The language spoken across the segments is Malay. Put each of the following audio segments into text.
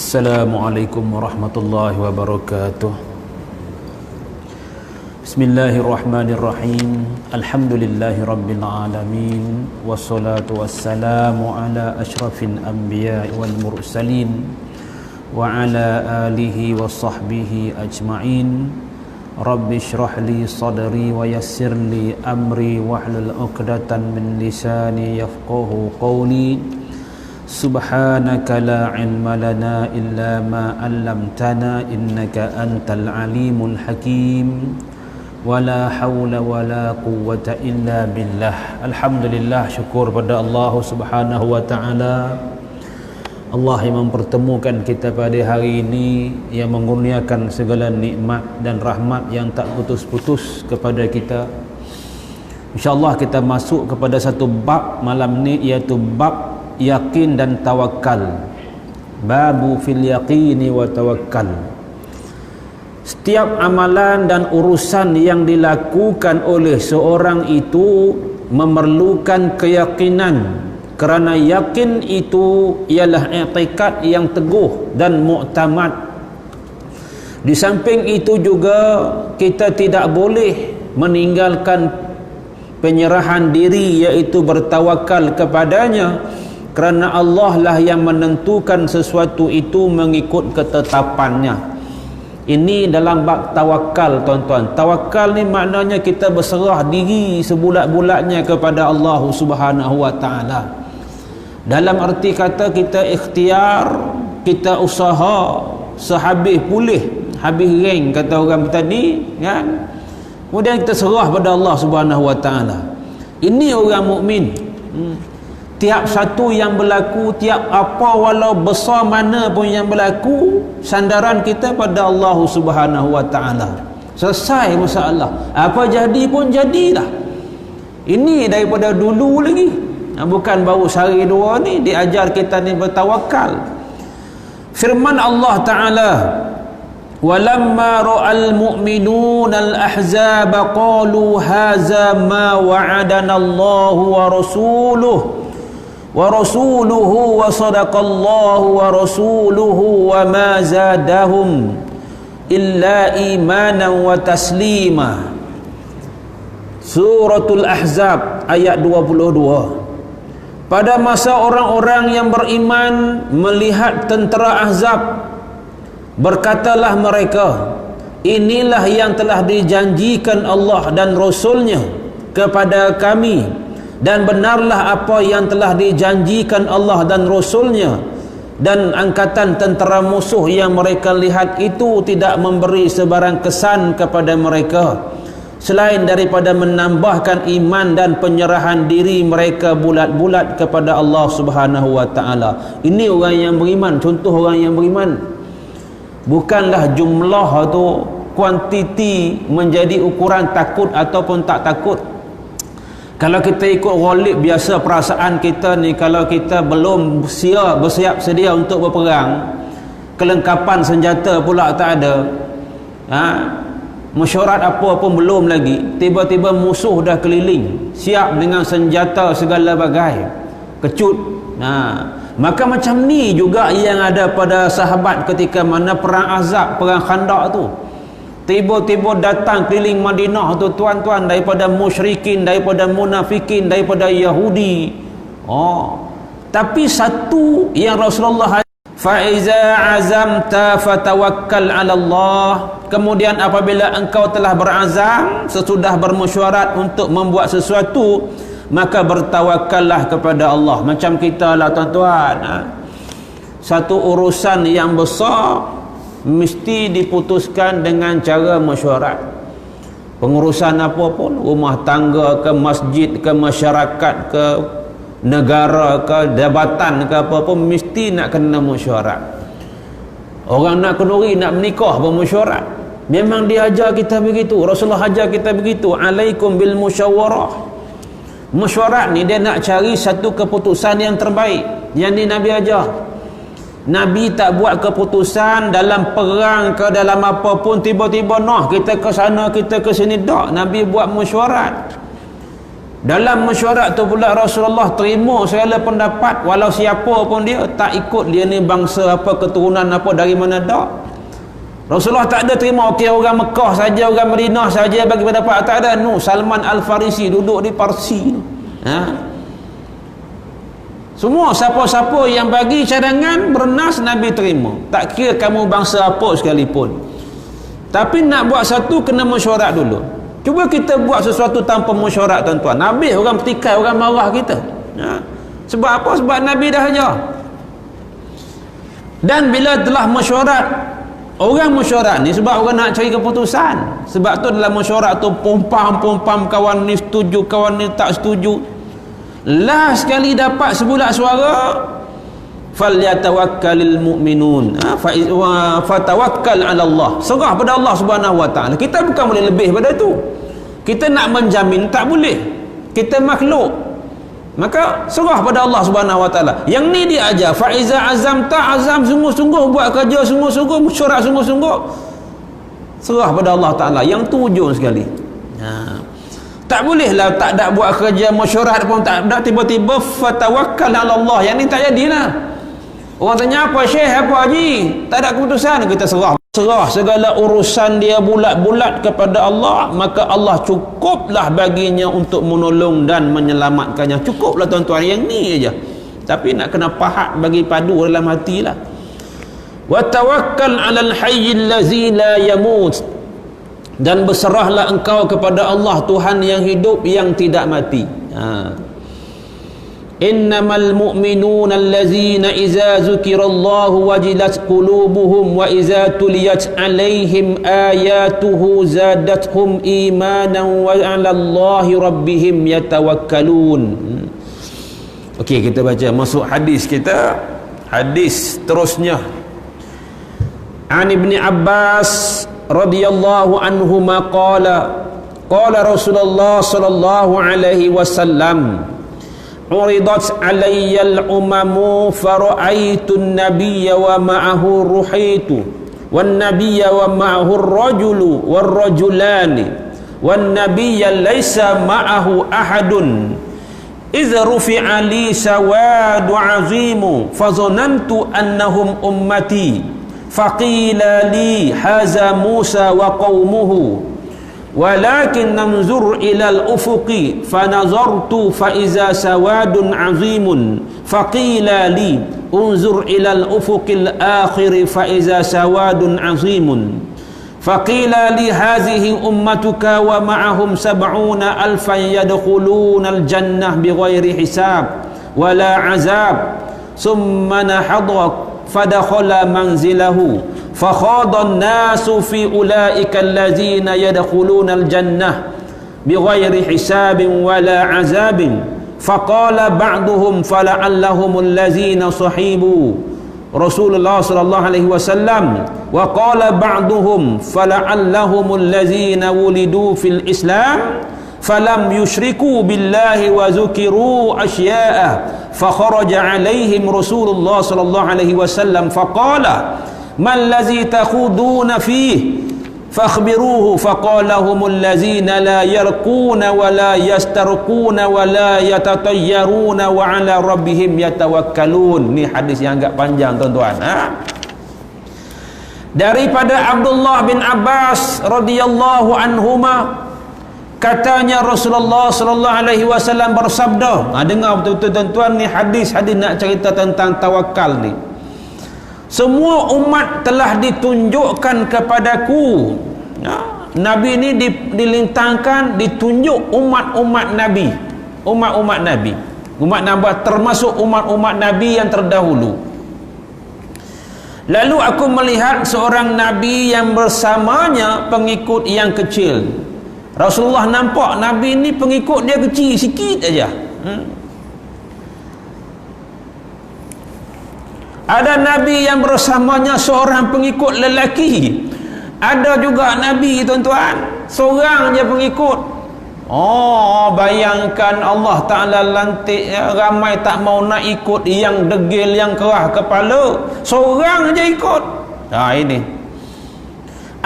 Assalamualaikum warahmatullahi wabarakatuh. Bismillahirrahmanirrahim. Alhamdulillahi rabbil alamin. Wassalatu wassalamu ala ashrafil anbiya'i wal mursalin wa ala alihi wa sahbihi ajma'in. Rabbi shrah li sadri wa yassir li amri wahlul 'uqdatan min lisani yafqahu qawli. Subhanaka la ilma lana illa ma 'allamtana innaka antal alimul hakim. Wala haula wala quwwata illa billah. Alhamdulillah, syukur pada Allah Subhanahu wa taala. Allah yang mempertemukan kita pada hari ini, yang mengurniakan segala nikmat dan rahmat yang tak putus-putus kepada kita. InsyaAllah kita masuk kepada satu bab malam ni, iaitu bab yakin dan tawakal. Babu fil yaqini wa tawakkal. Setiap amalan dan urusan yang dilakukan oleh seorang itu memerlukan keyakinan, kerana yakin itu ialah i'tikad yang teguh dan muktamad. Di samping itu juga kita tidak boleh meninggalkan penyerahan diri, iaitu bertawakal kepadanya, kerana Allah lah yang menentukan sesuatu itu mengikut ketetapannya. Ini dalam bab tawakal, tuan-tuan. Tawakal ni maknanya kita berserah diri sebulat-bulatnya kepada Allah Subhanahu wa taala. Dalam arti kata kita ikhtiar, kita usaha sehabis pulih, habis reng kata orang tadi, kan? Kemudian kita serah pada Allah Subhanahu wa taala. Ini orang mukmin. Tiap satu yang berlaku, tiap apa walau besar mana pun yang berlaku, sandaran kita pada Allah Subhanahu wa taala. Selesai masalah. Apa jadi pun jadilah. Ini daripada dulu lagi. Bukan baru sehari dua ni diajar kita ni bertawakal. Firman Allah taala, walamma ra'al mu'minuna al-ahzab qalu hadza ma wa'adana Allahu wa rasuluhu wa sadaqallahu wa rasuluhu wa ma zadahum illa imanan wa taslima. Suratul Ahzab ayat 22. Pada masa orang-orang yang beriman melihat tentera Ahzab, berkatalah mereka, inilah yang telah dijanjikan Allah dan Rasulnya kepada kami, dan benarlah apa yang telah dijanjikan Allah dan Rasulnya, dan angkatan tentera musuh yang mereka lihat itu tidak memberi sebarang kesan kepada mereka selain daripada menambahkan iman dan penyerahan diri mereka bulat-bulat kepada Allah Subhanahu wa taala. Ini orang yang beriman, contoh orang yang beriman. Bukanlah jumlah atau kuantiti menjadi ukuran takut ataupun tak takut. Kalau kita ikut ghalib biasa perasaan kita ni, kalau kita belum bersiap sedia untuk berperang, kelengkapan senjata pula tak ada, mesyuarat apa pun belum lagi, tiba-tiba musuh dah keliling, siap dengan senjata segala bagai, kecut. Maka macam ni juga yang ada pada sahabat ketika mana perang Ahzab, perang Khandaq tu. Tiba-tiba datang keliling Madinah tu tuan-tuan, daripada musyrikin, daripada munafikin, daripada Yahudi. Tapi satu yang Rasulullah, faiza azamta fatawakkal 'ala Allah. Kemudian apabila engkau telah berazam, sesudah bermesyuarat untuk membuat sesuatu, maka bertawakallah kepada Allah. Macam kita lah tuan-tuan, satu urusan yang besar mesti diputuskan dengan cara mesyuarat. Pengurusan apa pun, rumah tangga ke, masjid ke, masyarakat ke, negara ke, jabatan ke, apa pun mesti nak kena mesyuarat. Orang nak kenduri, nak menikah bermesyuarat. Memang dia ajar kita begitu, Rasulullah ajar kita begitu, alaikum bil musyawarah. Mesyuarat ni dia nak cari satu keputusan yang terbaik. Yang ni Nabi ajar. Nabi tak buat keputusan dalam perang ke dalam apa pun tiba-tiba kita ke sana, kita ke sini. Tak, Nabi buat mesyuarat. Dalam mesyuarat tu pula Rasulullah terima segala pendapat, walau siapa pun dia, tak ikut dia ni bangsa apa, keturunan apa, dari mana dak. Rasulullah tak ada terima okey orang Mekah saja, orang Madinah saja bagi pendapat, tak ada. Salman Al-Farisi duduk di Parsi. Semua siapa-siapa yang bagi cadangan bernas, Nabi terima. Tak kira kamu bangsa apa sekalipun. Tapi nak buat satu kena mesyuarat dulu. Cuba kita buat sesuatu tanpa mesyuarat, tuan-tuan. Nabi orang petikai, orang marah kita. Sebab apa? Sebab Nabi dah ajar. Dan bila telah mesyuarat, orang mesyuarat ni sebab orang nak cari keputusan. Sebab tu dalam mesyuarat tu pompam kawan ni setuju, kawan ni tak setuju. Last sekali dapat sebulat suara, falyatawakkalul mu'minun, fatawakkal 'ala Allah. Serah pada Allah Subhanahu wa taala. Kita bukan boleh lebih pada tu. Kita nak menjamin tak boleh. Kita makhluk. Maka serah pada Allah Subhanahu wa taala. Yang ni dia ajar, fa iza azamta, azam sungguh-sungguh, buat kerja sungguh-sungguh, mesyuarat sungguh-sungguh. Serah pada Allah taala. Yang tu ujung sekali. Tak bolehlah tak ada buat kerja mesyuarat pun tak ada, tiba-tiba fatawakkal 'ala Allah. Yang ni tak jadilah. Orang tanya apa syekh, apa haji, tak ada keputusan, kita serah segala urusan dia bulat-bulat kepada Allah, maka Allah cukuplah baginya untuk menolong dan menyelamatkannya. Cukuplah tuan-tuan, yang ni aja. Tapi nak kena pahat bagi padu dalam hatilah. Wa tawakkal 'alal hayyil ladzi la yamut. Dan berserahlah engkau kepada Allah, Tuhan yang hidup, yang tidak mati. Innamal mu'minuna allazina iza zukirallahu wajilat qulubuhum wa iza tuliyat alaihim ayatuhu zadatuhum imanan wa 'ala Allahi rabbihim yatawakkalun. Okey, kita baca masuk hadis kita. Hadis terusnya. An Ibn Abbas radhiyallahu anhuma qala Rasulullah sallallahu alaihi wasallam, uridat alayya al-umamu fara'aitu an-nabiyya wa ma'ahu ruhaitu wan-nabiyya wa ma'ahu ar-rajulu war-rajulani wan-nabiyya laysa ma'ahu ahadun idh rufi'a li sawadu 'azimu fazanantu annahum ummati faqila li haza Musa wa qaumuhu walakin nanzur ila al-ufuqi fanazartu fa iza sawadun 'azimun faqila li unzur ila al-ufuqi al-akhir fa iza sawadun 'azimun faqila li hadhihi ummatuka wa ma'ahum 70 alfan yadkhuluna al-jannah bighairi hisab wala 'azab thumma nahadha فدخل منزله فخاض الناس في أولئك الذين يدخلون الجنة بغير حساب ولا عذاب فقال بعضهم فلعلهم الذين صحبوا رسول الله صلى الله عليه وسلم وقال بعضهم فلعلهم الذين ولدوا في الإسلام فلم يشركوا بالله وذكروا أشياء فخرج عليهم رسول الله صلى الله عليه وسلم فقال ما الذي تخوضون فيه فاخبروه فقال هم الذين لا يرقون ولا يسترقون ولا يتطيرون وعلى ربهم يتوكلون. Ni hadis yang agak panjang tuan-tuan. Daripada Abdullah bin Abbas radhiyallahu anhuma, katanya Rasulullah sallallahu alaihi wasallam bersabda. Dengar betul-betul tuan-tuan, ni hadis nak cerita tentang tawakal ni. Semua umat telah ditunjukkan kepadaku. Nabi ni dilintangkan, ditunjuk umat-umat Nabi. Umat-umat Nabi. Umat Nabi termasuk umat-umat Nabi yang terdahulu. Lalu aku melihat seorang Nabi yang bersamanya pengikut yang kecil. Rasulullah nampak Nabi ni pengikut dia kecil sikit aja. Ada Nabi yang bersamanya seorang pengikut lelaki. Ada juga Nabi tuan-tuan, seorang je pengikut. Bayangkan Allah Ta'ala lantik, ramai tak mau nak ikut, yang degil, yang kerah kepala, seorang je ikut. Ini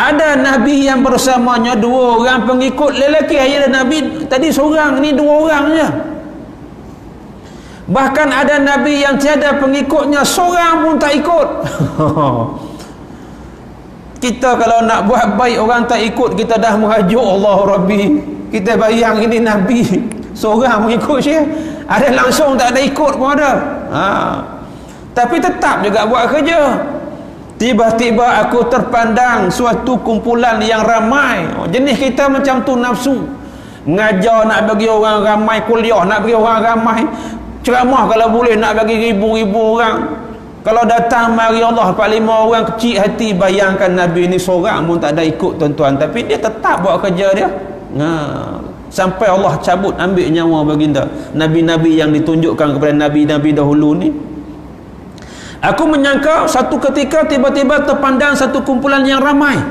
Ada Nabi yang bersamanya 2 orang pengikut lelaki. Ada Nabi tadi seorang, ni 2 orang je. Bahkan ada Nabi yang tiada pengikutnya, seorang pun tak ikut. Kita kalau nak buat baik orang tak ikut, kita dah merajuk Allah Rabbi. Kita bayang ini Nabi seorang mengikut Syekh, ada langsung tak ada ikut pun ada. Tapi tetap juga buat kerja. Tiba-tiba aku terpandang suatu kumpulan yang ramai. Jenis kita macam tu, nafsu. Ngajar nak bagi orang ramai, kuliah nak bagi orang ramai, ceramah kalau boleh nak bagi ribu-ribu orang. Kalau datang mari Allah 4-5 orang, kecil hati. Bayangkan Nabi ni seorang pun tak ada ikut, tuan-tuan. Tapi dia tetap buat kerja dia. Sampai Allah cabut, ambil nyawa baginda Nabi-Nabi yang ditunjukkan kepada Nabi-Nabi dahulu ni. Aku menyangka satu ketika tiba-tiba terpandang satu kumpulan yang ramai.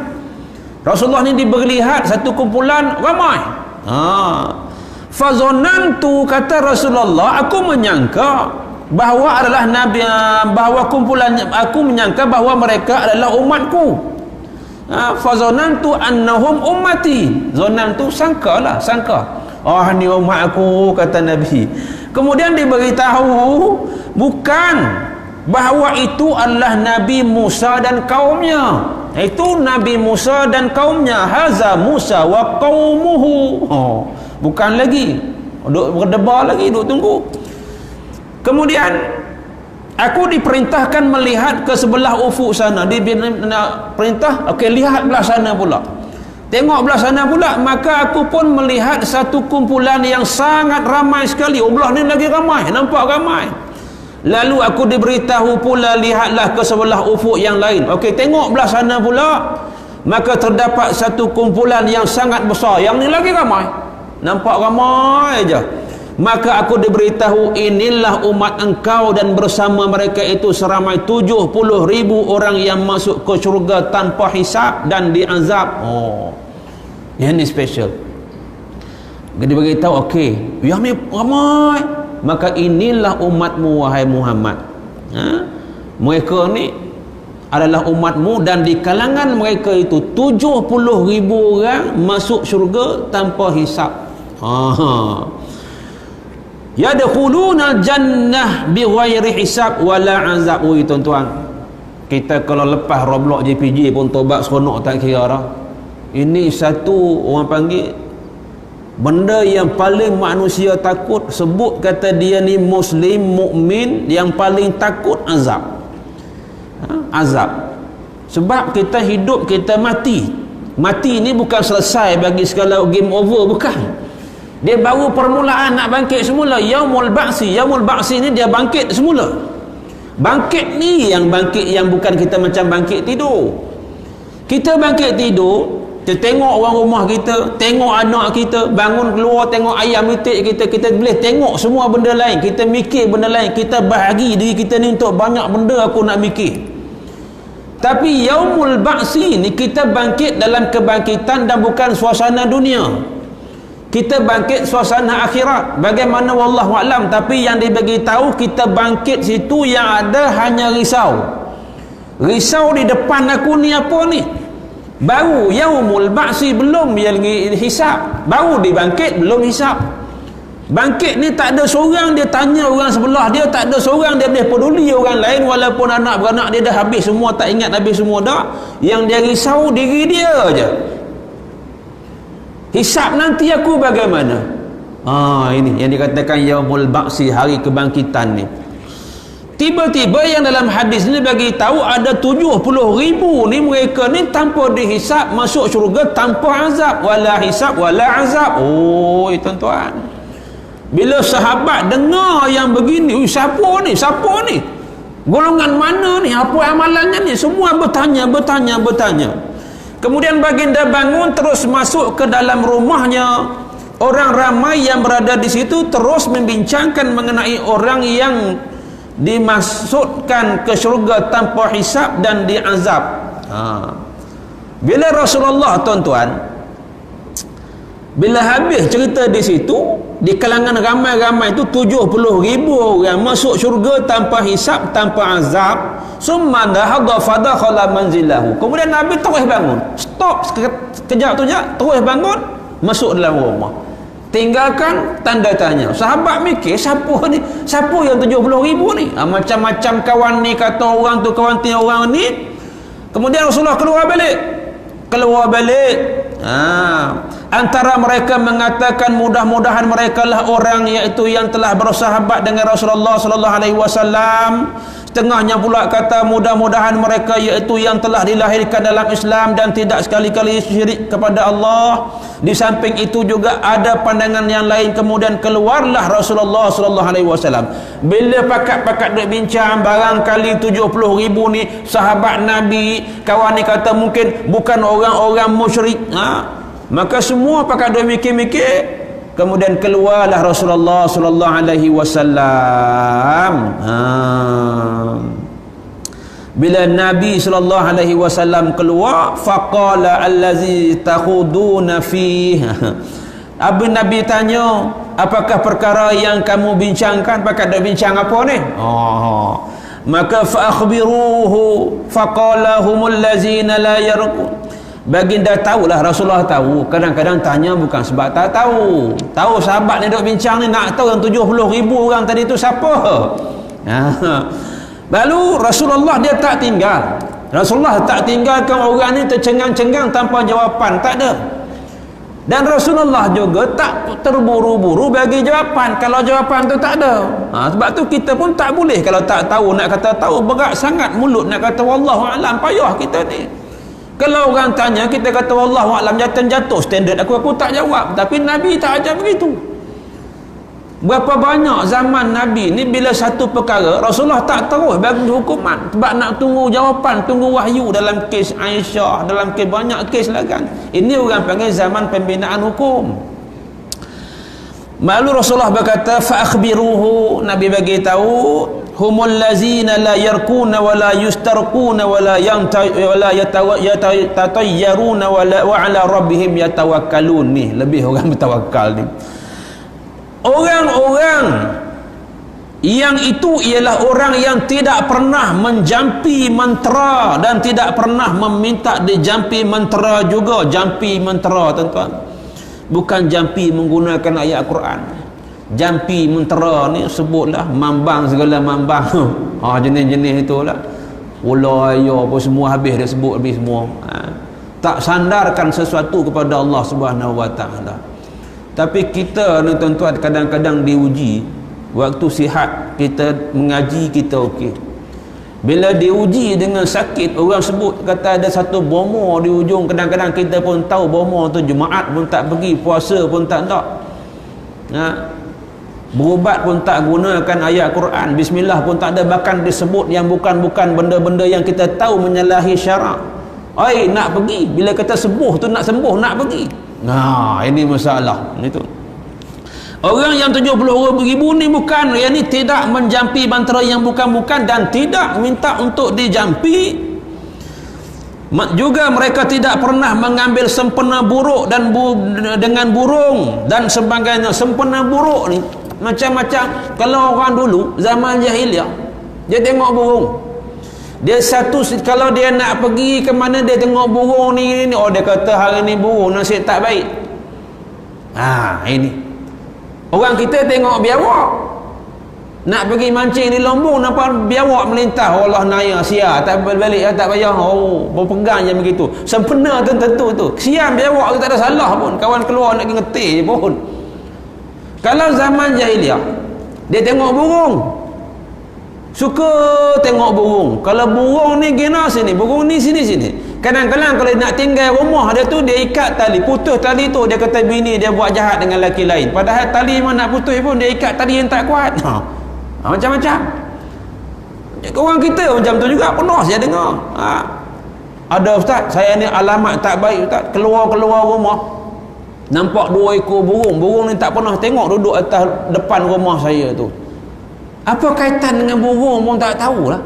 Rasulullah ni diberi lihat satu kumpulan ramai. Fazonantu, kata Rasulullah, aku menyangka bahawa adalah Nabi, bahawa kumpulan, aku menyangka bahawa mereka adalah umatku. Fazonantu annahum ummati. Zonantu, sangkalah, sangka. Oh, ni umat aku, kata Nabi. Kemudian diberitahu bukan, bahawa itu adalah Nabi Musa dan kaumnya. Itu Nabi Musa dan kaumnya. Haza Musa wa qaumuhu. Bukan lagi. Duk berdebar lagi, duk tunggu. Kemudian aku diperintahkan melihat ke sebelah ufuk sana. Dia perintah, okey, lihat belah sana pula. Tengok belah sana pula. Maka aku pun melihat satu kumpulan yang sangat ramai sekali. Belah ni lagi ramai, nampak ramai. Lalu aku diberitahu pula, lihatlah ke sebelah ufuk yang lain. Okey, tengok belah sana pula. Maka terdapat satu kumpulan yang sangat besar. Yang ni lagi ramai, nampak ramai aja. Maka aku diberitahu, inilah umat engkau, dan bersama mereka itu seramai 70,000 orang yang masuk ke syurga tanpa hisab dan diazab. Yang ni special. Dia beritahu, okey, yang ni ramai, maka inilah umatmu wahai Muhammad. Mereka ni adalah umatmu, dan di kalangan mereka itu 70,000 orang masuk syurga tanpa hisab. Yadkhuluna jannah bighairi hisab wala azab. Tuan-tuan, kita kalau lepas Roblox JPJ pun tobat seronok tak kira dah. Ini satu orang panggil benda yang paling manusia takut. Sebut kata dia ni Muslim, mukmin, yang paling takut azab. Azab. Sebab kita hidup, kita mati. Mati ni bukan selesai bagi segala game over, bukan. Dia baru permulaan nak bangkit semula. Yaumul Ba'si. Yaumul Ba'si ni dia bangkit semula. Bangkit ni yang bangkit yang bukan kita macam bangkit tidur. Kita bangkit tidur, kita tengok orang rumah kita, tengok anak kita, bangun keluar tengok ayam itik kita, kita boleh tengok semua benda lain, kita mikir benda lain, kita bahagi diri kita ni untuk banyak benda aku nak mikir. Tapi Yaumul Ba'si ni kita bangkit dalam kebangkitan dan bukan suasana dunia. Kita bangkit suasana akhirat. Bagaimana wallahu alam, tapi yang dibagi tahu kita bangkit situ yang ada hanya risau. Risau di depan aku ni apa ni? Baru Yaumul Ba'si, belum yang hisab. Baru dibangkit, belum hisab. Bangkit ni tak ada seorang dia tanya orang sebelah dia, tak ada seorang dia boleh peduli orang lain, walaupun anak beranak dia dah habis semua, tak ingat habis semua dah. Yang dia risau diri dia aja. Hisab nanti aku bagaimana? Ini yang dikatakan Yaumul Ba'si, hari kebangkitan ni. Tiba-tiba yang dalam hadis ni bagi tahu ada 70,000 ni, mereka ni tanpa dihisab masuk syurga tanpa azab. Wala hisab wala azab. Tuan-tuan, bila sahabat dengar yang begini, siapa ni? Siapa ni? Golongan mana ni? Apa amalannya ni? Semua bertanya. Kemudian baginda bangun, terus masuk ke dalam rumahnya. Orang ramai yang berada di situ terus membincangkan mengenai orang yang dimasukkan ke syurga tanpa hisab dan diazab. Bila Rasulullah, tuan-tuan, Bila habis cerita di situ, di kalangan ramai-ramai itu 70,000 orang masuk syurga tanpa hisab, tanpa azab. Summa nahadha fadakhala manzilahu. Kemudian Nabi terus bangun. Stop sekejap tu je, terus bangun, masuk dalam rumah. Tinggalkan tanda tanya. Sahabat mikir, siapa ni? Siapa yang 70,000 ni? Macam-macam kawan ni kata orang tu, kawan ni orang ni. Kemudian Rasulullah keluar balik. Antara mereka mengatakan mudah-mudahan mereka lah orang iaitu yang telah bersahabat dengan Rasulullah sallallahu alaihi wasallam. Setengahnya pula kata mudah-mudahan mereka iaitu yang telah dilahirkan dalam Islam dan tidak sekali-kali syirik kepada Allah. Di samping itu juga ada pandangan yang lain. Kemudian keluarlah Rasulullah sallallahu alaihi wasallam. Bila pakat-pakat duk bincang, barangkali 70,000 ni sahabat Nabi, kawan ni kata mungkin bukan orang-orang musyrik. Maka semua pakat duk mikir-mikir. Kemudian keluarlah Rasulullah sallallahu alaihi wasallam. Bila Nabi sallallahu alaihi wasallam keluar, faqala allazi takhuduna fihi. Nabi tanya, apakah perkara yang kamu bincangkan? Pakat dak bincang apa ni? Maka fa akhbiruhu faqala humul ladzina la yarqun. Baginda tahulah, Rasulullah tahu. Kadang-kadang tanya bukan sebab tak tahu. Tahu sahabat ni duk bincang ni, nak tahu yang 70,000 orang tadi tu siapa. Lalu Rasulullah dia tak tinggal. Rasulullah tak tinggalkan orang ni tercengang-cengang tanpa jawapan, tak ada. Dan Rasulullah juga tak terburu-buru bagi jawapan kalau jawapan tu tak ada. Sebab tu kita pun tak boleh kalau tak tahu nak kata tahu, berat sangat mulut nak kata wallahu alam, payah kita ni. Kalau orang tanya, kita kata wallahu a'lam, jatuh standard aku tak jawab. Tapi Nabi tak ajar begitu. Berapa banyak zaman Nabi ni bila satu perkara Rasulullah tak terus bagi hukuman sebab nak tunggu jawapan, tunggu wahyu. Dalam kes Aisyah, dalam kes banyak kes lah kan. Ini orang panggil zaman pembinaan hukum. Lalu Rasulullah berkata fa akhbiruhu, Nabi bagi tahu, humul lazina la yarkuna wa la yustarquna wa la yatayyaruna wa ala rabbihim yatawakkalun. Ni lebih orang bertawakal ni. Orang-orang yang itu ialah orang yang tidak pernah menjampi mentera dan tidak pernah meminta dijampi mentera juga. Jampi mentera, tuan-tuan, bukan jampi menggunakan ayat Quran. Jampi mentera ni sebutlah mambang, segala mambang. Jenis-jenis itulah. Ular ayo apa semua habis dia sebut habis semua. Tak sandarkan sesuatu kepada Allah Subhanahu wa taala. Tapi kita ni tuan-tuan kadang-kadang diuji. Waktu sihat kita mengaji kita okey. Bila diuji dengan sakit, orang sebut kata ada satu bomo di ujung, kadang-kadang kita pun tahu bomo tu Jumaat pun tak pergi, puasa pun tak nak. Berubat pun tak gunakan ayat Quran, bismillah pun tak ada, bahkan disebut yang bukan-bukan benda-benda yang kita tahu menyalahi syarak. Nak pergi, bila kata sembuh tu nak sembuh, nak pergi. Ini masalah. Itu orang yang 70,000 ni bukan, yang ni tidak menjampi bantara yang bukan-bukan dan tidak minta untuk dijampi. Juga mereka tidak pernah mengambil sempena buruk dan dengan burung dan sebagainya. Sempena buruk ni macam-macam. Kalau orang dulu zaman jahiliah, dia tengok burung, dia kalau dia nak pergi ke mana, dia tengok burung ni, dia kata hari ni burung nasib tak baik. Ini orang kita tengok biawak, nak pergi mancing di Lombok, nampak biawak melintah, Allah naya sia tak balik, tak payah, berpegang je begitu. Sempena tentu tu siam biawak, tak ada salah pun, kawan keluar nak pergi ngetih je pun. Kalau zaman jahiliah, dia tengok burung, suka tengok burung. Kalau burung ni gina sini, burung ni sini. Kadang-kadang kalau nak tinggal rumah dia tu, dia ikat tali, putus tali tu, dia kata bini dia buat jahat dengan lelaki lain. Padahal tali mana nak putus pun, dia ikat tali yang tak kuat. Macam-macam. Orang kita macam tu juga, penuh saya dengar. Ada ustaz, saya ni alamat tak baik ustaz, keluar-keluar rumah nampak 2 ekor burung ni tak pernah tengok duduk atas depan rumah saya tu. Apa kaitan dengan burung pun tak tahulah.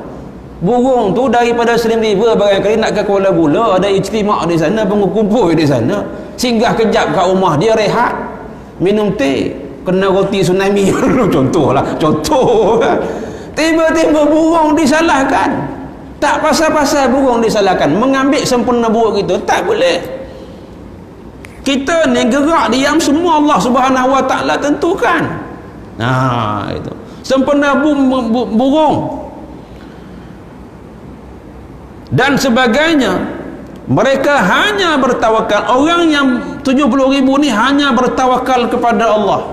Burung tu daripada Slim River barangkali nak ke Kuala Gula, ada ijtimak di sana, pengumpul di sana, singgah kejap kat rumah dia, rehat, minum teh, kena roti tsunami. Contoh. Tiba-tiba burung disalahkan. Tak pasal-pasal burung disalahkan, mengambil sempurna buruk itu tak boleh. Kita ni gerak diam semua Allah Subhanahu Wa Taala tentukan. Nah, itu sempurna burung dan sebagainya. Mereka hanya bertawakal. Orang yang 70,000 ni hanya bertawakal kepada Allah,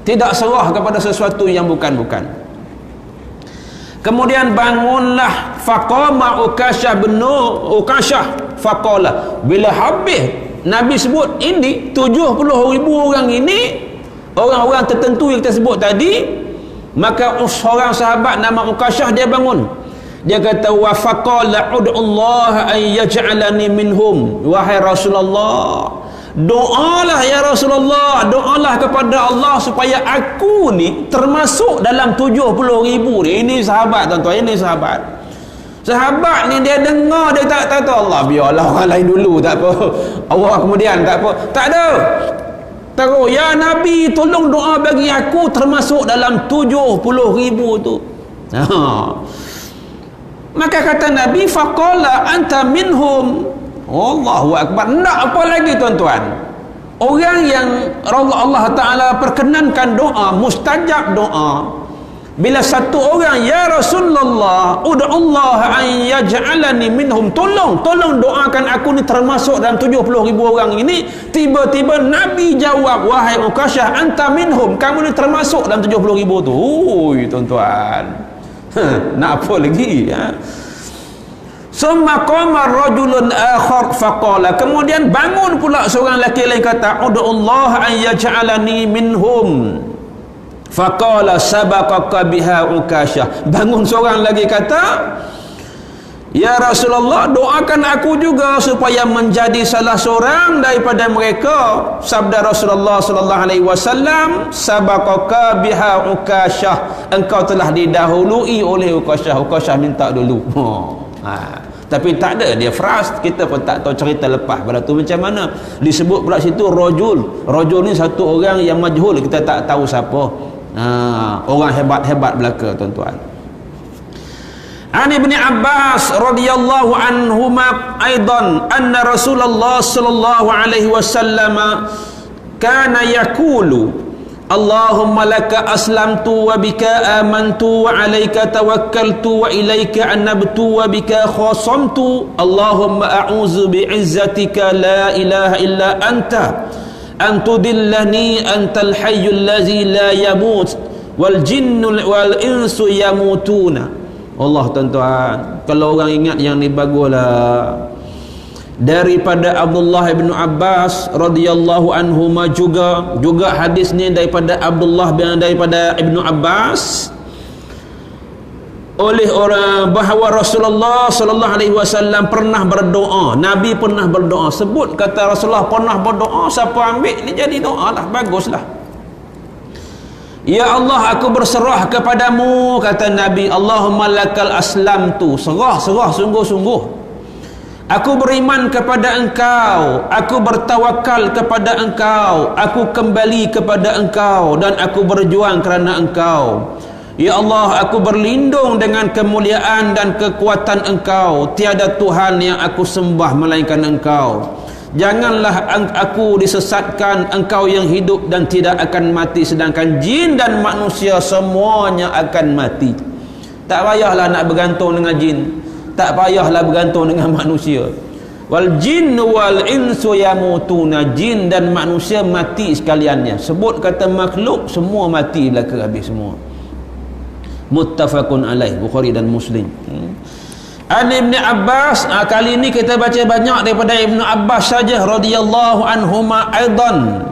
tidak serah kepada sesuatu yang bukan-bukan. Kemudian bangunlah faqama Ukasyah bin Ukasyah faqala. Bila habis Nabi sebut ini 70,000 orang ini, orang-orang tertentu yang kita sebut tadi, maka seorang sahabat nama Ukasyah dia bangun. Dia kata wa faqala ud'ullah an yaj'alani minhum. Wahai Rasulullah, doalah ya Rasulullah, doalah kepada Allah supaya aku ni termasuk dalam 70,000 ni. Ini sahabat tuan-tuan, ini sahabat. Sahabat ni dia dengar, dia tak tahu Allah biarlah orang lain dulu, tak apa, Allah kemudian, tak apa, tak ada. Terus ya Nabi tolong doa bagi aku termasuk dalam 70,000 tu. Maka kata Nabi faqala anta minhum. Allahu Akbar. Nak apa lagi tuan-tuan? Orang yang Allah Ta'ala perkenankan doa, mustajab doa. Bila satu orang, ya Rasulullah ud'ullah an yaj'alani minhum, tolong doakan aku ni termasuk dalam 70,000 orang ini. Tiba-tiba Nabi jawab, wahai Ukasyah anta minhum, kamu ni termasuk dalam 70,000 tu. Ui tuan-tuan, nak apa lagi ya? Summa qama rajulun akhar faqala, kemudian bangun pula seorang lelaki lain kata ud'ullah an yaj'alani minhum. Faqala sabaqaka biha Ukasyah. Bangun seorang lagi kata, ya Rasulullah doakan aku juga supaya menjadi salah seorang daripada mereka. Sabda Rasulullah sallallahu alaihi wasallam, sabaqaka biha Ukasyah, engkau telah didahului oleh Ukasyah. Ukasyah minta dulu. Tapi tak ada dia fras, kita pun tak tahu cerita lepas pada tu macam mana. Disebut pula situ rajul ni satu orang yang majhul, kita tak tahu siapa. Orang hebat-hebat belaka tuan-tuan. An Ibn Abbas radhiyallahu anhuma aidan anna Rasulullah sallallahu alaihi wasallam kana yaqulu Allahumma laka aslamtu wa bika amantu wa alayka tawakkaltu wa ilayka anabtu wa bika khasamtu. Allahumma a'udzu bi'izzatika la ilaha illa anta an tudillani antal hayyul ladzi la yamut wal jinnu wal insu yamutuna. Allah tuan-tuan, kalau orang ingat yang ni baguslah. Daripada Abdullah bin Abbas radhiyallahu anhuma juga hadis ni daripada daripada Ibnu Abbas oleh orang bahawa Rasulullah sallallahu alaihi wasallam pernah berdoa. Nabi pernah berdoa. Sebut kata Rasulullah pernah berdoa, siapa ambil ni jadi doa lah, baguslah. Ya Allah, aku berserah kepadamu, kata Nabi. Allahumma lakal aslamtu, serah sungguh-sungguh. Aku beriman kepada engkau, aku bertawakal kepada engkau, aku kembali kepada engkau, dan aku berjuang kerana engkau. Ya Allah, aku berlindung dengan kemuliaan dan kekuatan engkau. Tiada Tuhan yang aku sembah melainkan engkau. Janganlah aku disesatkan, engkau yang hidup dan tidak akan mati, sedangkan jin dan manusia semuanya akan mati. Tak payahlah nak bergantung dengan jin, tak payahlah bergantung dengan manusia. Wal jinnu wal insu yamutuna, jin dan manusia mati sekaliannya. Sebut kata makhluk semua mati belaka habis semua. Muttafaqun alaih, Bukhari dan Muslim. An Ibn Abbas, kali ini kita baca banyak daripada Ibn Abbas saja radhiyallahu anhuma aidan.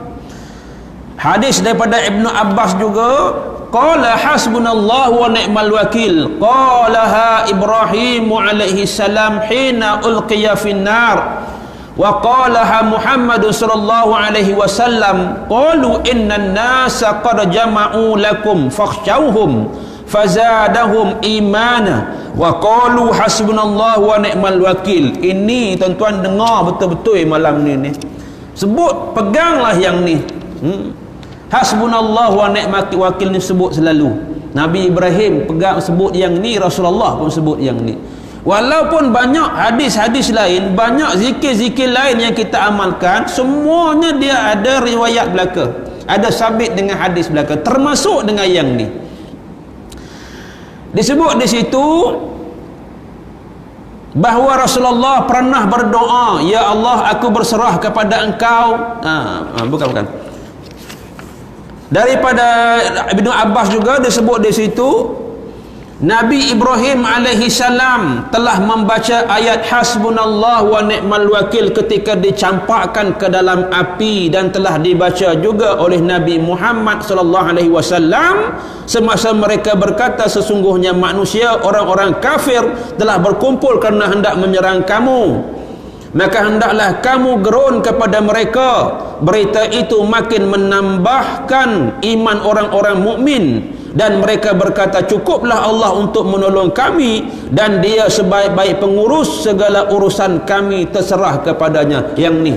Hadis daripada Ibn Abbas juga. Qala hasbunallahu wa ni'mal wakil. Qalaha Ibrahim alaihi salam hina ulqiya finnar. Wa qalaha Muhammad sallallahu alaihi wasallam qalu innan nasa qad jama'u lakum fakhshawhum fazadahum imana wa qalu hasbunallahu wa ni'mal wakil. Ini tuan-tuan dengar betul-betul malam ni. Sebut, peganglah yang ni. Hasbunallahu wa ni'mal wakil ni sebut selalu. Nabi Ibrahim pegang sebut yang ni, Rasulullah pun sebut yang ni. Walaupun banyak hadis-hadis lain, banyak zikir-zikir lain yang kita amalkan, semuanya dia ada riwayat belaka, ada sabit dengan hadis belaka, termasuk dengan yang ni. Disebut di situ bahawa Rasulullah pernah berdoa, ya Allah, aku berserah kepada engkau. Bukan. Daripada Ibnu Abbas juga disebut di situ, Nabi Ibrahim alaihi salam telah membaca ayat hasbunallah wa ni'mal wakil ketika dicampakkan ke dalam api, dan telah dibaca juga oleh Nabi Muhammad sallallahu alaihi wasallam semasa mereka berkata, sesungguhnya manusia, orang-orang kafir telah berkumpul kerana hendak menyerang kamu, maka hendaklah kamu gerun kepada mereka. Berita itu makin menambahkan iman orang-orang mukmin, dan mereka berkata, cukuplah Allah untuk menolong kami, dan dia sebaik-baik pengurus, segala urusan kami terserah kepadanya. Yang ni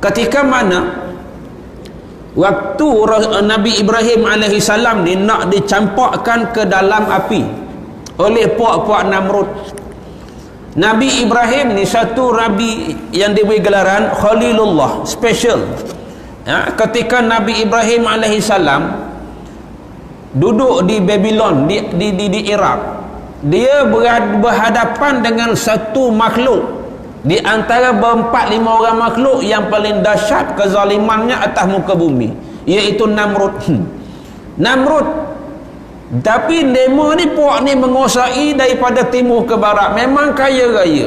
ketika mana waktu Nabi Ibrahim alaihi salam ni nak dicampakkan ke dalam api oleh puak-puak Namrud. Nabi Ibrahim ni satu Nabi yang diberi gelaran Khalilullah, special. Ketika Nabi Ibrahim alaihi salam duduk di Babylon, di Iraq, dia berhadapan dengan satu makhluk di antara 4-5 orang makhluk yang paling dahsyat kezalimannya atas muka bumi, iaitu Namrud. Namrud. Tapi demo ni, puak ni menguasai daripada timur ke barat, memang kaya raya.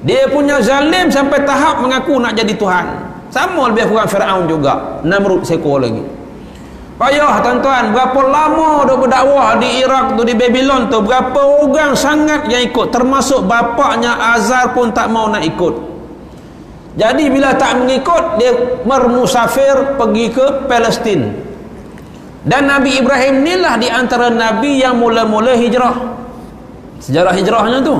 Dia punya zalim sampai tahap mengaku nak jadi Tuhan. Sama lebih kurang Firaun juga, Namrud seekor lagi. Payah tuan-tuan, berapa lama dia berdakwah di Iraq tu, di Babylon tu, berapa orang sangat yang ikut, termasuk bapaknya Azar pun tak mau nak ikut. Jadi bila tak mengikut, dia bermusafir pergi ke Palestin. Dan Nabi Ibrahim inilah di antara Nabi yang mula-mula hijrah. Sejarah hijrahnya tu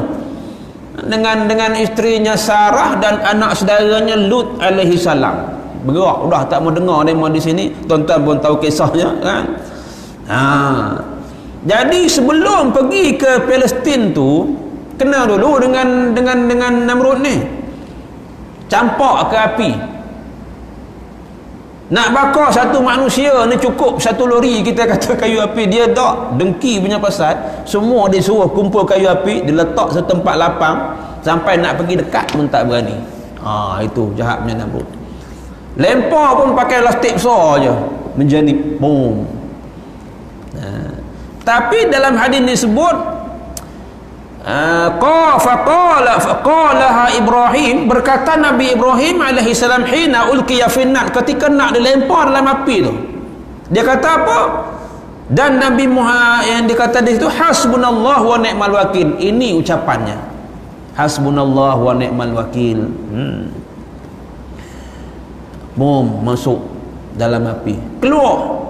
dengan isterinya Sarah dan anak saudaranya Lut alaihi salam. Bergerak, udah tak mau dengar demo di sini. Tuan-tuan pun tahu kisahnya kan. Jadi sebelum pergi ke Palestin tu, kena dulu dengan Namrud ni. Campak ke api. Nak bakar satu manusia ni cukup satu lori, kita kata kayu api. Dia tak dengki punya pasal, semua dia suruh kumpul kayu api, diletak setempat lapang, sampai nak pergi dekat pun tak berani. Itu jahatnya Namrud. Lempar pun pakai lastik besar je, menjadi bom. Tapi dalam hadis ni sebut faqalaha Ibrahim, berkata Nabi Ibrahim alaihi salam, hina ulqiya finnar, ketika nak dilempar dalam api tu, dia kata apa? Dan Nabi Muhammad yang dikata di situ, hasbunallah wa ni'mal wakil. Ini ucapannya, hasbunallah wa ni'mal wakil. Bom masuk dalam api, keluar.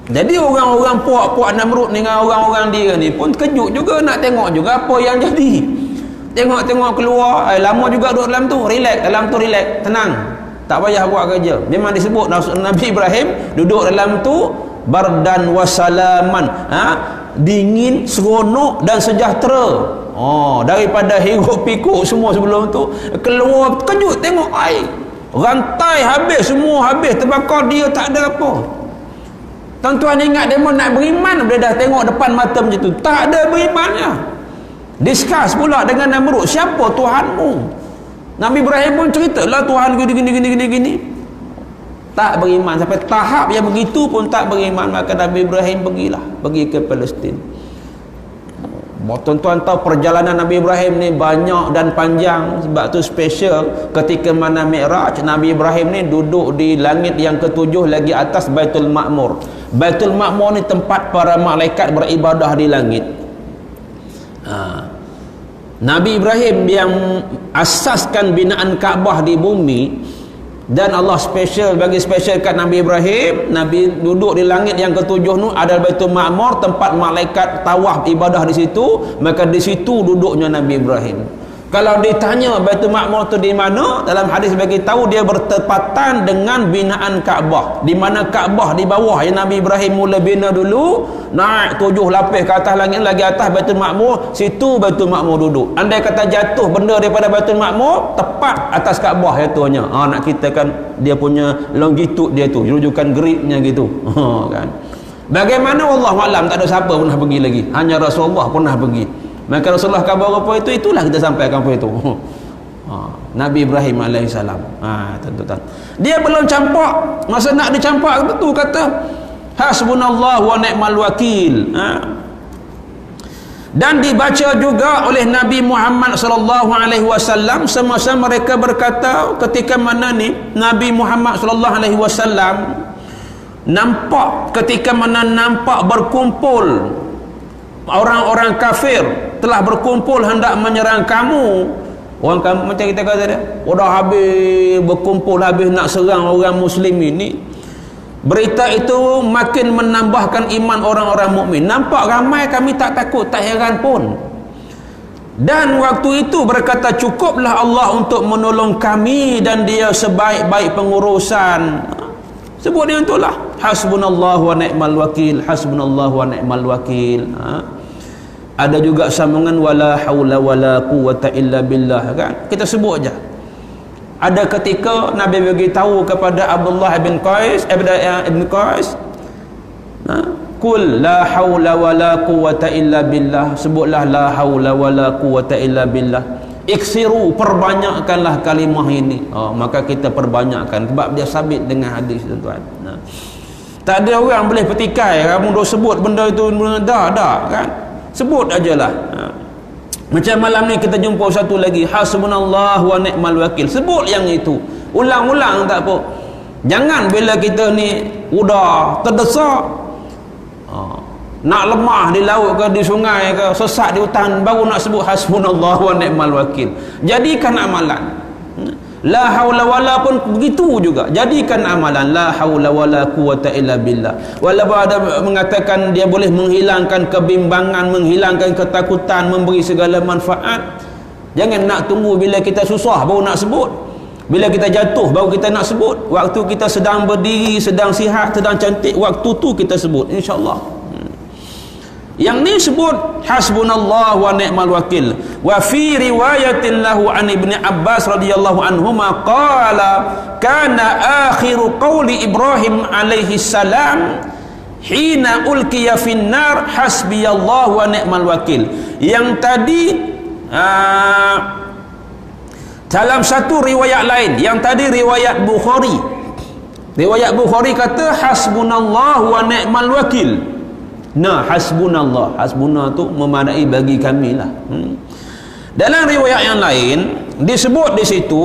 Jadi orang-orang puak-puak Namrud ni dengan orang-orang dia ni pun kejut juga, nak tengok juga apa yang jadi. Tengok-tengok keluar, lama juga duduk dalam tu, relax, dalam tu relax, tenang, tak payah buat kerja. Memang disebut Nabi Ibrahim duduk dalam tu bardan wasalaman, dingin, seronok dan sejahtera. Daripada hiruk pikuk semua sebelum tu, keluar kejut, tengok air, rantai habis, semua habis, terbakar, dia tak ada apa. Tuan-tuan ingat dia nak beriman, dia dah tengok depan mata macam tu, tak ada berimannya. Discuss pula dengan Namrud, siapa Tuhanmu? Nabi Ibrahim pun cerita lah, Tuhan gini. Tak beriman, sampai tahap yang begitu pun tak beriman. Maka Nabi Ibrahim pergi ke Palestin. Tuan-tuan tahu perjalanan Nabi Ibrahim ni banyak dan panjang, sebab tu special. Ketika mana Mi'raj, Nabi Ibrahim ni duduk di langit yang ke-7 lagi atas Baitul Ma'mur. Baitul Ma'mur ni tempat para malaikat beribadah di langit. Nabi Ibrahim yang asaskan binaan Kaabah di bumi, Dan Allah bagi spesialkan Nabi Ibrahim. Nabi duduk di langit yang ketujuh tu ada Baitul Ma'mur, tempat malaikat tawaf ibadah di situ, maka di situ duduknya Nabi Ibrahim. Kalau ditanya Baitul Ma'mur tu di mana, dalam hadis bagi tahu dia bertepatan dengan binaan Kaabah. Di mana Kaabah di bawah yang Nabi Ibrahim mula bina dulu, naik 7 lapis ke atas langit, lagi atas Baitul Ma'mur, situ Baitul Ma'mur duduk. Andai kata jatuh benda daripada Baitul Ma'mur, tepat atas Kaabah jatuhnya. Nak kita kan dia punya longitude dia tu, rujukan gridnya gitu. Kan. Bagaimana Allah malam, tak ada siapa pernah pergi lagi. Hanya Rasulullah pernah pergi. Maka Rasulullah khabar apa itu, itulah kita sampaikan apa itu. Nabi Ibrahim alaihissalam. Tuan-tuan. Dia belum campak. Masa nak dicampak tu kata hasbunallah wa ni'mal wakil. Dan dibaca juga oleh Nabi Muhammad sallallahu alaihi wasallam, semasa mereka berkata ketika mana ni Nabi Muhammad sallallahu alaihi wasallam nampak, ketika mana nampak berkumpul orang-orang kafir telah berkumpul hendak menyerang kamu. Orang kamu macam kita kata dia, dah habis berkumpul, habis nak serang orang muslim ini. Berita itu makin menambahkan iman orang-orang mukmin. Nampak ramai, kami tak takut, tak heran pun. Dan waktu itu berkata, cukuplah Allah untuk menolong kami dan dia sebaik-baik pengurusan. Sebut dia itulah, hasbunallah wa ni'mal wakil, hasbunallah wa ni'mal wakil. Ada juga sambungan wala haula wala quwwata illa billah, kan? Kita sebut aja. Ada ketika Nabi beritahu kepada Abdullah bin Qais, ibn Qais, kul la haula wala quwwata illa billah, sebutlah la haula wala quwwata illa billah. Iksiru, perbanyakkanlah kalimah ini. Maka kita perbanyakkan sebab dia sabit dengan hadis, tuan-tuan. Tak ada orang boleh petikai kamu dah sebut benda itu, dah kan, sebut ajalah. Macam malam ni kita jumpa satu lagi, hasbunallah wa ni'mal wakil, sebut yang itu, ulang-ulang tak apa. Jangan bila kita ni udah terdesak, nak lemah di laut ke di sungai ke, sesat di hutan, baru nak sebut hasbunallah wa ni'mal wakil. Jadikan amalan. La haula wala pun begitu juga, jadikan amalan la haula wala quwwata illa billah. Walaupun ada mengatakan dia boleh menghilangkan kebimbangan, menghilangkan ketakutan, memberi segala manfaat. Jangan nak tunggu bila kita susah baru nak sebut, bila kita jatuh baru kita nak sebut. Waktu kita sedang berdiri, sedang sihat, sedang cantik, waktu tu kita sebut, insya-Allah. Yang ni sebut hasbunallah wa ni'mal wakil. Wa fi riwayatin lahu an Ibni Abbas radhiyallahu anhuma qala kana akhiru qawli Ibrahim alaihi salam hina ulqiya fin nar hasbiyallah wa ni'mal wakil. Yang tadi dalam satu riwayat lain, yang tadi riwayat Bukhari. Riwayat Bukhari kata hasbunallah wa ni'mal wakil. Hasbunallah, hasbunah tu memadai bagi kami lah. Dalam riwayat yang lain disebut di situ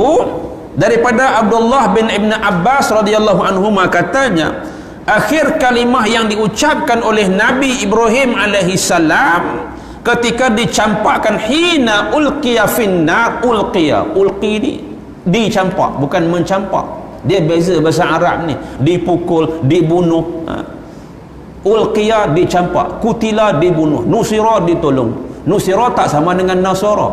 daripada Abdullah bin Ibn Abbas radhiyallahu anhuma, katanya akhir kalimah yang diucapkan oleh Nabi Ibrahim alaihi salam ketika dicampakkan hina ulqiya finnar. Ulqi ni dicampak, bukan mencampak. Dia beza bahasa Arab ni, dipukul, dibunuh. Ulqiya dicampak, kutila dibunuh, nusira ditolong. Nusira tak sama dengan nasara.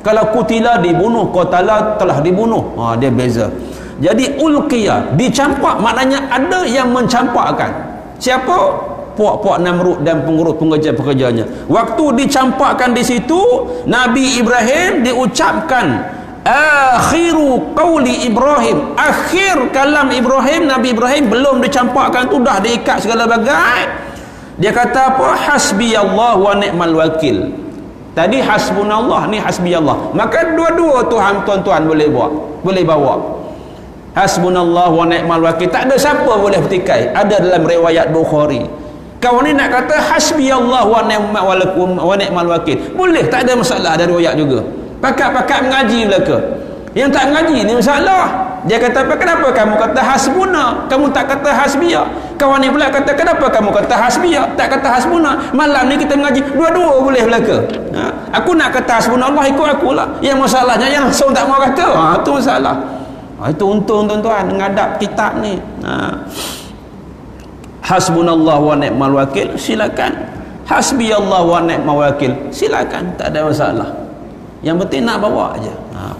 Kalau kutila dibunuh, qatala telah dibunuh. Dia beza. Jadi ulqiya dicampak maknanya ada yang mencampakkan. Siapa? Puak-puak Namrud dan pengerja-pengerjanya. Waktu dicampakkan di situ, Nabi Ibrahim diucapkan akhiru qawli Ibrahim, akhir kalam Ibrahim. Nabi Ibrahim belum dicampakkan tu dah diikat segala bagai. Dia kata apa? Hasbiyallah wa ni'mal wakil. Tadi hasbunallah, ni hasbiyallah. Maka dua-dua tuan-tuan boleh buat, boleh bawa. Hasbunallah wa ni'mal wakil, tak ada siapa boleh petikai. Ada dalam riwayat Bukhari. Kau ni nak kata hasbiyallah wa ni'mal wakil, boleh, tak ada masalah, ada riwayat juga. Pakat-pakat mengaji belaka. Yang tak mengaji ni masalah. Dia kata, kenapa kamu kata hasbuna, kamu tak kata hasbiyah? Kawan ni pula kata, kenapa kamu kata hasbiyah, tak kata hasbuna? Malam ni kita mengaji, dua-dua boleh belaka. Aku nak kata hasbuna Allah, ikut akulah. Yang masalahnya yang langsung tak mau kata, tu masalah. Itu untung tuan-tuan ngadap kitab ni. Hasbunallah wa ni'mal wakil, silakan. Hasbiyallah wa ni'mal wakil, silakan, tak ada masalah. Yang penting nak bawa aja.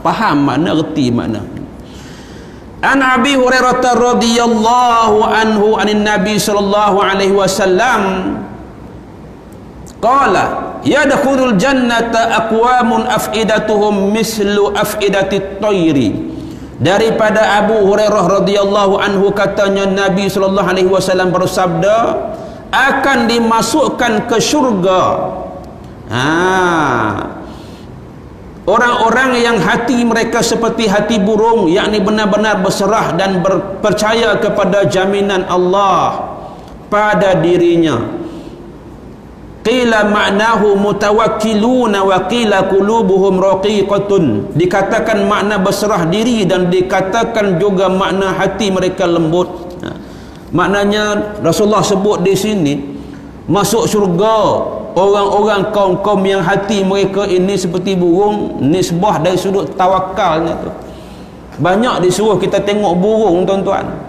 Faham makna, reti makna. An Abi Hurairah radhiyallahu anhu anin Nabi sallallahu alaihi wasallam qala yadkhulul jannata aqwamun afidatuhum mislu afidatit tayri. Daripada Abu Hurairah radhiyallahu anhu katanya Nabi sallallahu alaihi wasallam bersabda, akan dimasukkan ke syurga orang-orang yang hati mereka seperti hati burung, yakni benar-benar berserah dan percaya kepada jaminan Allah pada dirinya. Qila ma'nahu mutawakkiluna wa qila qulubuhum raqiqatun. Dikatakan makna berserah diri dan dikatakan juga makna hati mereka lembut. Maknanya Rasulullah sebut di sini masuk syurga orang-orang kaum-kaum yang hati mereka ini seperti burung, nisbah dari sudut tawakalnya tu. Banyak disuruh kita tengok burung tuan-tuan.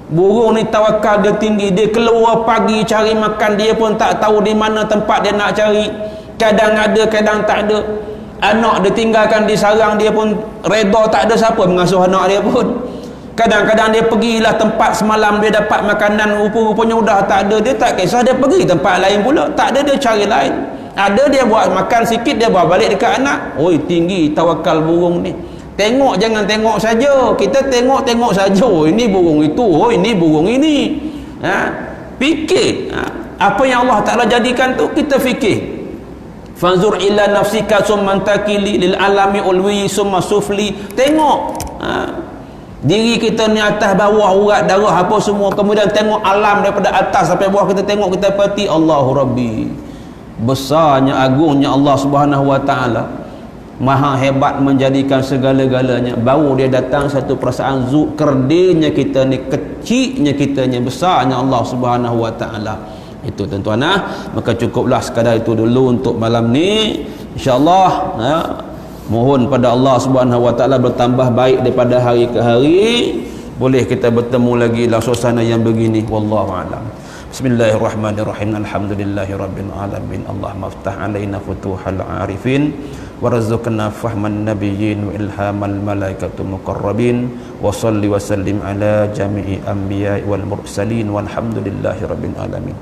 Burung ni tawakal dia tinggi, dia keluar pagi cari makan, dia pun tak tahu di mana tempat dia nak cari. Kadang ada, kadang tak ada. Anak dia tinggalkan di sarang, dia pun reda, tak ada siapa mengasuh anak dia pun. Kadang-kadang dia pergilah tempat semalam dia dapat makanan, rupa-rupanya udah tak ada, dia tak kisah, dia pergi tempat lain pula, tak ada, dia cari lain. Ada, dia buat makan sikit, dia bawa balik dekat anak. Oi, tinggi tawakal burung ni. Tengok, jangan tengok saja. Kita tengok saja. Oh, ini burung itu, oh ini burung ini. Fikir. Apa yang Allah Ta'ala jadikan tu kita fikir. Fanzur ila nafsika summa takili lil alami ulwi summa sufli. Tengok diri kita ni atas bawah, urat darah apa semua, kemudian tengok alam daripada atas sampai bawah, kita tengok, kita perhati. Allahu Rabbi, besarnya, agungnya Allah Subhanahu wa Ta'ala, maha hebat menjadikan segala-galanya. Baru dia datang satu perasaan kerdilnya kita ni, kecilnya kita ni, besarnya Allah Subhanahu wa Ta'ala. Itu tuan-tuan. Maka cukuplah sekadar itu dulu untuk malam ni. InsyaAllah mohon pada Allah Subhanahu wa Ta'ala bertambah baik daripada hari ke hari, boleh kita bertemu lagi dalam suasana yang begini. Wallahu a'lam. Bismillahirrahmanirrahim. Alhamdulillahirabbil alamin. Allahumma iftah alaina futuhal arifin warzuqna fahman nabiyyin wa ilhamal malaikatul muqarrabin wa salli wa sallim ala jami'i anbiya'i wal mursalin walhamdulillahirabbil alamin.